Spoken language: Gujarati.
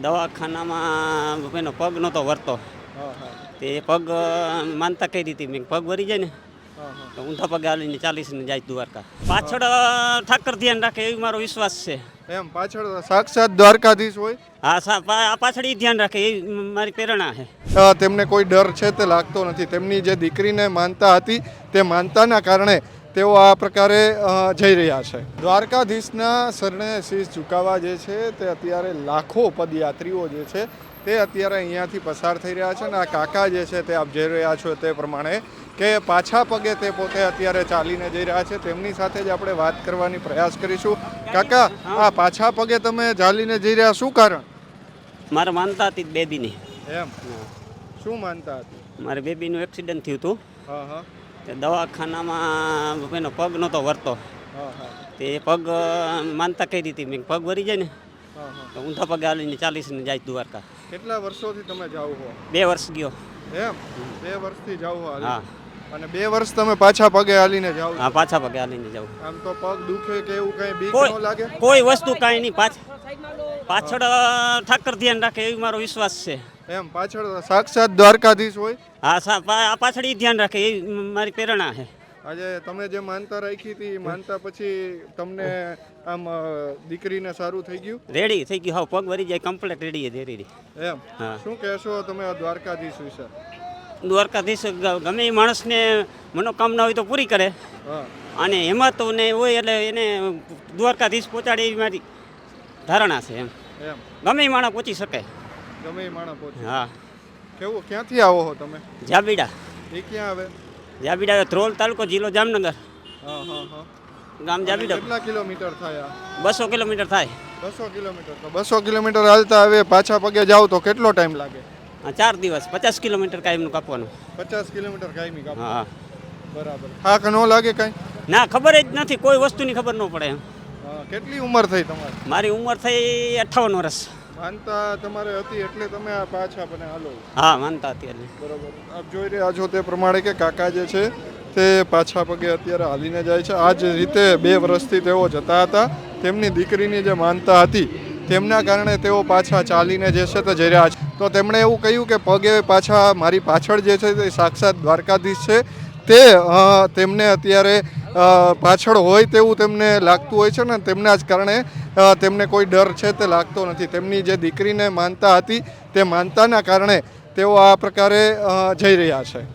દવાખાનામાં એનો પગ નહોતો વરતો. તે પગ માનતા કઈ રીતે મેં પગ વરી જાય ને તો ઊંધા પગે હાલીને 40 ને જાય દ્વારકા. પાછળ ઠાકર ધ્યાન રાખે એવી મારો વિશ્વાસ છે. એમ પાછળ સાક્ષાત દ્વારકાધીશ હોય. હા, પાછળ એ ધ્યાન રાખે એ મારી પ્રેરણા છે. તેમને કોઈ ડર છે તે લાગતો નથી. તેમની જે દીકરીને માનતા હતી તે માનતાના કારણે તેઓ આ પ્રકારે જઈ રહ્યા છે. દ્વારકાધીશના શરણે શીશ ઝુકાવવા જે છે તે અત્યારે લાખો પદયાત્રીઓ જે છે તે અત્યારે અહીંયાથી પસાર થઈ રહ્યા છે. અને આ કાકા જે છે તે આપ જઈ રહ્યા છો તે પ્રમાણે કે પાછા પગે તે પોતે અત્યારે ચાલીને જઈ રહ્યા છે. તેમની સાથે જ આપણે વાત કરવાની પ્રયાસ કરીશું. કાકા, આ પાછા પગે તમે ચાલીને જઈ રહ્યા, શું કારણ? મારે માનતા હતી બેબીની. એમ શું માનતા હતી? મારે બેબીનું એક્સિડન્ટ થયું હતું. હા હા. તે દવાખાનામાં એનો પગ નહોતો વરતો. હા હા. તે પગ માનતા કઈ રીતે મેં પગ વરી જાય ને હા હા. તો ઊંધા પગે હાલીને 40 ને જાય દ્વારકા. કેટલા વર્ષોથી તમે જાઓ છો? 2 વર્ષ ગયો. એમ 2 વર્ષથી જાઓ છો? હા. અને 2 વર્ષ તમે પાછા પગે હાલીને જાઓ? હા, પાછા પગે હાલીને જાઉં. આમ તો પગ દુખે કે એવું કઈ બીક ન લાગે? કોઈ વસ્તુ કાંઈ નહીં. પાછળ ઠાકર ધ્યાન રાખે એવી મારો વિશ્વાસ છે. એમ પાછળ સાક્ષાત દ્વારકાધીશ હોય. હા, પાછળ એ ધ્યાન રાખે એ મારી પ્રેરણા છે. આજે તમે જે માનતા રાખી હતી માનતા પછી તમને આમ દીકરીને સારું થઈ ગયું? રેડી થઈ ગયું. હા, પગ વરી જાય કમ્પ્લીટ રેડી. એમ શું કહેશો તમે આ દ્વારકાધીશ વિશે? દ્વારકાધીશ ગમે એ માણસને મનોકામના હોય તો પૂરી કરે. હા. અને હિંમત ને હોય એટલે એને દ્વારકાધીશ પહોંચાડે એવી મારી ધારણા છે. એમ ગમે એ માણસ પહોંચી શકે. ગમે એ માણસ પહોંચે. હા. કેવું, ક્યાંથી આવો છો તમે? જાબીડા. એ ક્યાં આવે? જાબીડા ધ્રોલ તાલુકો, જિલ્લો જામનગર. હા હા હા. ગામ જાબીડા. કેટલા કિલોમીટર થાય? 200 કિલોમીટર થાય. 200 કિલોમીટર. તો 200 કિલોમીટર હાલતા હવે પાછા પગે જાવ તો કેટલો ટાઈમ લાગે? 4 દિવસ. 50 કિલોમીટર કાયમનું કાપવાનું. 50 કિલોમીટર કાયમી કાપવાનું. હા. બરાબર. થાક ન લાગે કાંઈ? ના, ખબર જ નથી. કોઈ વસ્તુની ખબર ન પડે. કેટલી ઉંમર થઈ તમારી? મારી ઉંમર થઈ 58 વર્ષ. માનતા તમારે હતી એટલે તમે આ પાછા બને હાલો? હા, માનતા હતી એટલે. બરાબર. આપ જોઈ રહ્યા છો તે પ્રમાણે કે કાકા જે છે તે પાછા પગે અત્યારે હાલીને જાય છે. આ જ રીતે 2 વર્ષથી તેઓ જતા હતા. તેમની દીકરીની જે માનતા હતી તેમના કારણે તેઓ પાછા ચાલીને જે છે તે જઈ રહ્યા છે. તો તેમણે એવું કહ્યું કે પગે પાછા મારી પાછળ જે છે તે સાક્ષાત દ્વારકાધીશ છે. તે તેમને અત્યારે પાછળ હોય તેવું તેમને લાગતું હોય છે ને તેમના જ કારણે તેમને કોઈ ડર છે તે લાગતો નથી. તેમની જે દીકરીને માનતા હતી તે માનતાના કારણે તેઓ આ પ્રકારે જઈ રહ્યા છે.